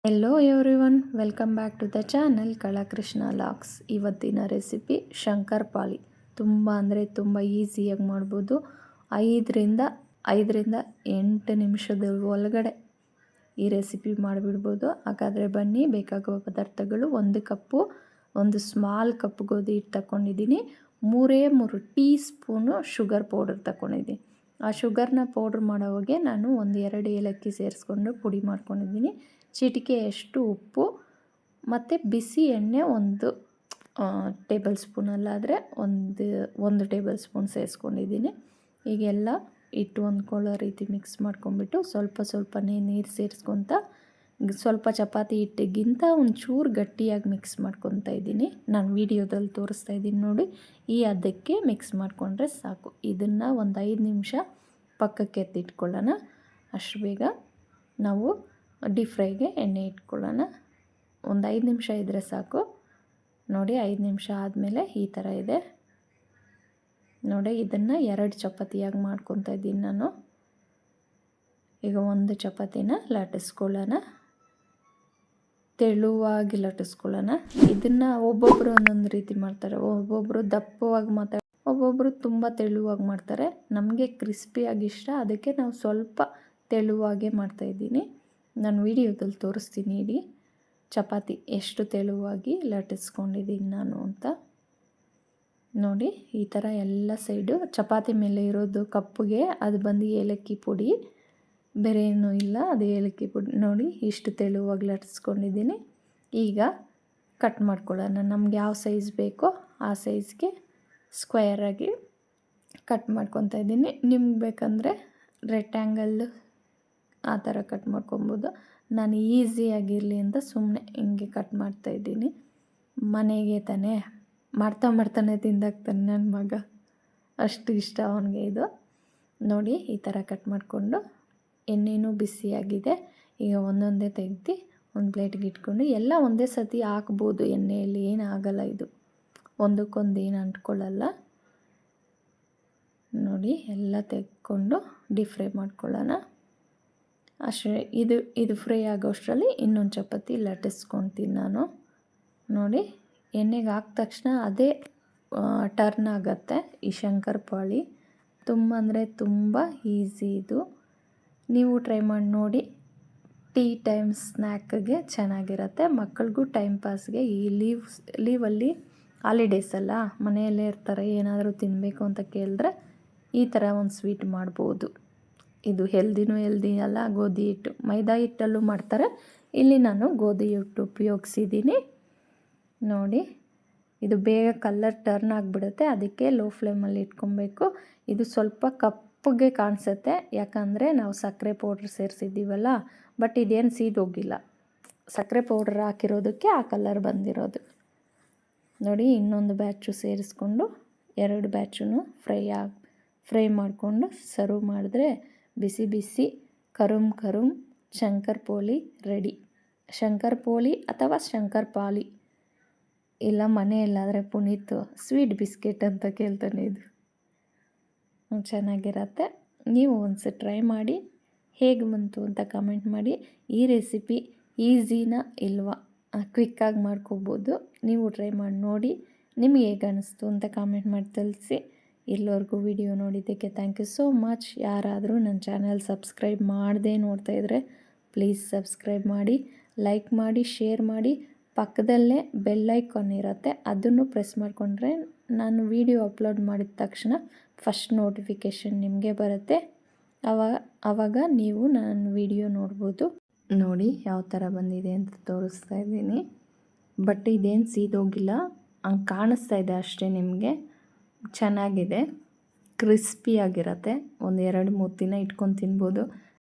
Hello everyone, welcome back to the channel Kalakrishna locks. ಇವತ್ತಿನ recipe Shankarpali. ತುಂಬ ಅಂದರೆ ತುಂಬ ಈಸಿಯಾಗಿ ಮಾಡ್ಬೋದು. 5ರಿಂದ 8 ನಿಮಿಷದ ಒಳಗಡೆ ಈ ರೆಸಿಪಿ ಮಾಡಿಬಿಡ್ಬೋದು. ಹಾಗಾದರೆ ಬನ್ನಿ. ಬೇಕಾಗುವ ಪದಾರ್ಥಗಳು: 1 ಕಪ್ಪು, 1 ಸ್ಮಾಲ್ ಕಪ್ ಗೋಧಿ ಹಿಟ್ಟು ತಗೊಂಡಿದ್ದೀನಿ. 3 ಟೀ ಸ್ಪೂನು ಶುಗರ್ ಪೌಡರ್ ತಗೊಂಡಿದ್ದೀನಿ. ಆ ಶುಗರ್ನ ಪೌಡ್ರ್ ಮಾಡೋವಾಗೆ ನಾನು 1-2 ಏಲಕ್ಕಿ ಸೇರಿಸ್ಕೊಂಡು ಪುಡಿ ಮಾಡ್ಕೊಂಡಿದ್ದೀನಿ. ಚಿಟಿಕೆಯಷ್ಟು ಉಪ್ಪು ಮತ್ತು ಬಿಸಿ ಎಣ್ಣೆ 1 ಟೇಬಲ್ ಸ್ಪೂನಲ್ಲಾದರೆ 1 ಟೇಬಲ್ ಸ್ಪೂನ್ ಸೇರಿಸ್ಕೊಂಡಿದ್ದೀನಿ. ಈಗೆಲ್ಲ ಹಿಟ್ಟು ಹೊಂದ್ಕೊಳ್ಳೋ ರೀತಿ ಮಿಕ್ಸ್ ಮಾಡ್ಕೊಂಬಿಟ್ಟು ಸ್ವಲ್ಪನೇ ನೀರು ಸೇರಿಸ್ಕೊತ ಸ್ವಲ್ಪ ಚಪಾತಿ ಹಿಟ್ಟಿಗಿಂತ ಒಂಚೂರು ಗಟ್ಟಿಯಾಗಿ ಮಿಕ್ಸ್ ಮಾಡ್ಕೊತಾ ಇದ್ದೀನಿ. ನಾನು ವೀಡಿಯೋದಲ್ಲಿ ತೋರಿಸ್ತಾ ಇದ್ದೀನಿ ನೋಡಿ. ಈ ಹದಕ್ಕೆ ಮಿಕ್ಸ್ ಮಾಡಿಕೊಂಡ್ರೆ ಸಾಕು. ಇದನ್ನು ಒಂದು 5 ನಿಮಿಷ ಪಕ್ಕಕ್ಕೆ ಎತ್ತಿಟ್ಕೊಳ್ಳೋಣ. ಅಷ್ಟು ಬೇಗ ನಾವು ಡೀಪ್ ಫ್ರೈಗೆ ಎಣ್ಣೆ ಇಟ್ಕೊಳ್ಳೋಣ. ಒಂದು 5 ನಿಮಿಷ ಇದ್ದರೆ ಸಾಕು. ನೋಡಿ, 5 ನಿಮಿಷ ಆದಮೇಲೆ ಈ ಥರ ಇದೆ ನೋಡಿ. ಇದನ್ನು 2 ಚಪಾತಿಯಾಗಿ ಮಾಡ್ಕೊತಾ ಇದ್ದೀನಿ ನಾನು. ಈಗ 1 ಚಪಾತಿನ ಲಟ್ಟಿಸ್ಕೊಳ್ಳೋಣ, ತೆಳುವಾಗಿ ಲಟ್ಟಿಸ್ಕೊಳ್ಳೋಣ. ಇದನ್ನು ಒಬ್ಬೊಬ್ಬರು ಒಂದೊಂದು ರೀತಿ ಮಾಡ್ತಾರೆ. ಒಬ್ಬೊಬ್ಬರು ದಪ್ಪವಾಗಿ ಒಬ್ಬೊಬ್ಬರು ತುಂಬ ತೆಳುವಾಗಿ ಮಾಡ್ತಾರೆ. ನಮಗೆ ಕ್ರಿಸ್ಪಿಯಾಗಿ ಇಷ್ಟ, ಅದಕ್ಕೆ ನಾವು ಸ್ವಲ್ಪ ತೆಳುವಾಗೇ ಮಾಡ್ತಾಯಿದ್ದೀನಿ. ನಾನು ವೀಡಿಯೋದಲ್ಲಿ ತೋರಿಸ್ತೀನಿ ಇಡೀ ಚಪಾತಿ ಎಷ್ಟು ತೆಳುವಾಗಿ ಲಟ್ಟಿಸ್ಕೊಂಡಿದ್ದೀನಿ ನಾನು ಅಂತ. ನೋಡಿ, ಈ ಥರ ಎಲ್ಲ ಸೈಡು ಚಪಾತಿ ಮೇಲೆ ಇರೋದು ಕಪ್ಪುಗೆ ಅದು ಬಂದು ಏಲಕ್ಕಿ ಪುಡಿ, ಬೇರೆ ಏನೂ ಇಲ್ಲ, ಅದು ಏಲಕ್ಕಿ ಪುಡಿ. ನೋಡಿ, ಇಷ್ಟು ತೆಳುವಾಗಿ ಲಟ್ಟಿಸ್ಕೊಂಡಿದ್ದೀನಿ. ಈಗ ಕಟ್ ಮಾಡ್ಕೊಳ್ಳೋಣ. ನಮ್ಗೆ ಯಾವ ಸೈಜ್ ಬೇಕೋ ಆ ಸೈಜ್ಗೆ ಸ್ಕ್ವೇರಾಗಿ ಕಟ್ ಮಾಡ್ಕೊತಾ ಇದ್ದೀನಿ. ನಿಮ್ಗೆ ಬೇಕಂದರೆ ರೆಕ್ಟ್ಯಾಂಗಲ್ ಆ ಥರ ಕಟ್ ಮಾಡ್ಕೊಬೋದು. ನಾನು ಈಸಿಯಾಗಿರಲಿ ಅಂತ ಸುಮ್ಮನೆ ಹಿಂಗೆ ಕಟ್ ಮಾಡ್ತಾಯಿದ್ದೀನಿ. ಮನೆಗೆ ತಾನೇ ಮಾಡ್ತಾನೆ ತಿಂದಾಗ್ತಾನೆ ನನ್ನ ಮಗ, ಅಷ್ಟು ಇಷ್ಟ ಅವನಿಗೆ ಇದು. ನೋಡಿ, ಈ ಥರ ಕಟ್ ಮಾಡಿಕೊಂಡು ಎಣ್ಣೆನೂ ಬಿಸಿಯಾಗಿದೆ. ಈಗ ಒಂದೊಂದೇ ತೆಗ್ದು ಒಂದು ಪ್ಲೇಟ್ಗೆ ಇಟ್ಕೊಂಡು ಎಲ್ಲ ಒಂದೇ ಸತಿ ಹಾಕ್ಬೋದು ಎಣ್ಣೆಯಲ್ಲಿ, ಏನಾಗಲ್ಲ. ಇದು ಒಂದಕ್ಕೊಂದು ಏನು ಅಂಟ್ಕೊಳ್ಳಲ್ಲ. ನೋಡಿ, ಎಲ್ಲ ತೆಗೆದುಕೊಂಡು ಡೀಪ್ ಫ್ರೈ ಮಾಡ್ಕೊಳ್ಳೋಣ. ಅಷ್ಟೇ. ಇದು ಫ್ರೈ ಆಗೋಷ್ಟರಲ್ಲಿ ಇನ್ನೊಂದು ಚಪಾತಿ ಲಟ್ಟಿಸ್ಕೊತೀನಿ ನಾನು. ನೋಡಿ, ಎಣ್ಣೆಗೆ ಹಾಕಿದ ತಕ್ಷಣ ಅದೇ ಟರ್ನ್ ಆಗುತ್ತೆ ಈ ಶಂಕರಪಾಳಿ. ತುಂಬ ಅಂದರೆ ತುಂಬ ಈಸಿ ಇದು. ನೀವು ಟ್ರೈ ಮಾಡಿ ನೋಡಿ. ಟೀ ಟೈಮ್ ಸ್ನ್ಯಾಕ್ಗೆ ಚೆನ್ನಾಗಿರುತ್ತೆ. ಮಕ್ಕಳಿಗೂ ಟೈಮ್ ಪಾಸ್ಗೆ ಈ ಲೀವಲ್ಲಿ ಹಾಲಿಡೇಸ್ ಅಲ್ಲ, ಮನೆಯಲ್ಲೇ ಇರ್ತಾರೆ, ಏನಾದರೂ ತಿನ್ನಬೇಕು ಅಂತ ಕೇಳಿದ್ರೆ ಈ ಥರ ಒಂದು ಸ್ವೀಟ್ ಮಾಡ್ಬೋದು. ಇದು ಹೆಲ್ದಿ ಅಲ್ಲ. ಗೋಧಿ ಹಿಟ್ಟು, ಮೈದಾ ಹಿಟ್ಟಲ್ಲೂ ಮಾಡ್ತಾರೆ. ಇಲ್ಲಿ ನಾನು ಗೋಧಿ ಹಿಟ್ಟು ಉಪಯೋಗಿಸಿದ್ದೀನಿ. ನೋಡಿ, ಇದು ಬೇಗ ಕಲರ್ ಟರ್ನ್ ಆಗಿಬಿಡುತ್ತೆ, ಅದಕ್ಕೆ ಲೋ ಫ್ಲೇಮಲ್ಲಿ ಇಟ್ಕೊಬೇಕು. ಇದು ಸ್ವಲ್ಪ ಕಪ್ಪಗೆ ಕಾಣಿಸುತ್ತೆ, ಯಾಕಂದರೆ ನಾವು ಸಕ್ಕರೆ ಪೌಡ್ರ್ ಸೇರಿಸಿದ್ದೀವಲ್ಲ. ಬಟ್ ಇದೇನು ಸೀದೋಗಿಲ್ಲ, ಸಕ್ಕರೆ ಪೌಡ್ರ್ ಹಾಕಿರೋದಕ್ಕೆ ಆ ಕಲರ್ ಬಂದಿರೋದು. ನೋಡಿ, ಇನ್ನೊಂದು ಬ್ಯಾಚು ಸೇರಿಸ್ಕೊಂಡು 2 ಬ್ಯಾಚನ್ನು ಫ್ರೈ ಮಾಡಿಕೊಂಡು ಸರ್ವ್ ಮಾಡಿದ್ರೆ ಬಿಸಿ ಬಿಸಿ ಕರುಮ್ ಶಂಕರಪೋಳಿ ರೆಡಿ. ಶಂಕರಪೋಳಿ ಅಥವಾ ಶಂಕರಪಾಳಿ, ಇಲ್ಲ ಮನೆಯಲ್ಲಾದರೆ ಪುನೀತ್ ಸ್ವೀಟ್ ಬಿಸ್ಕೆಟ್ ಅಂತ ಕೇಳ್ತಾನೆ. ಇದು ಚೆನ್ನಾಗಿರತ್ತೆ. ನೀವು ಒಂದ್ಸಲ ಟ್ರೈ ಮಾಡಿ, ಹೇಗೆ ಬಂತು ಅಂತ ಕಮೆಂಟ್ ಮಾಡಿ. ಈ ರೆಸಿಪಿ ಈಸಿನಾ ಇಲ್ವಾ, ಕ್ವಿಕ್ಕಾಗಿ ಮಾಡ್ಕೋಬೋದು. ನೀವು ಟ್ರೈ ಮಾಡಿ ನೋಡಿ, ನಿಮಗೆ ಹೇಗೆ ಅನ್ನಿಸ್ತು ಅಂತ ಕಾಮೆಂಟ್ ಮಾಡಿ ತಿಳಿಸಿ. ಇಲ್ಲಿವರೆಗೂ ವಿಡಿಯೋ ನೋಡಿದ್ದಕ್ಕೆ ಥ್ಯಾಂಕ್ ಯು ಸೋ ಮಚ್. ಯಾರಾದರೂ ನನ್ನ ಚಾನಲ್ ಸಬ್ಸ್ಕ್ರೈಬ್ ಮಾಡದೆ ನೋಡ್ತಾಯಿದ್ರೆ ಪ್ಲೀಸ್ ಸಬ್ಸ್ಕ್ರೈಬ್ ಮಾಡಿ, ಲೈಕ್ ಮಾಡಿ, ಶೇರ್ ಮಾಡಿ. ಪಕ್ಕದಲ್ಲೇ ಬೆಲ್ ಐಕಾನ್ ಇರುತ್ತೆ, ಅದನ್ನು ಪ್ರೆಸ್ ಮಾಡಿಕೊಂಡ್ರೆ ನಾನು ವಿಡಿಯೋ ಅಪ್ಲೋಡ್ ಮಾಡಿದ ತಕ್ಷಣ ಫಸ್ಟ್ ನೋಟಿಫಿಕೇಷನ್ ನಿಮಗೆ ಬರುತ್ತೆ. ಆವಾಗ ನೀವು ನನ್ನ ವಿಡಿಯೋ ನೋಡ್ಬೋದು. ನೋಡಿ, ಯಾವ ಥರ ಬಂದಿದೆ ಅಂತ ತೋರಿಸ್ತಾ ಇದ್ದೀನಿ. ಬಟ್ ಇದೇನು ಸೀದೋಗಿಲ್ಲ, ಹಂಗೆ ಕಾಣಿಸ್ತಾ ಇದೆ ಅಷ್ಟೇ. ನಿಮಗೆ ಚೆನ್ನಾಗಿದೆ, ಕ್ರಿಸ್ಪಿಯಾಗಿರುತ್ತೆ. ಒಂದು 2-3 ದಿನ ಇಟ್ಕೊಂಡು ತಿನ್ಬೋದು.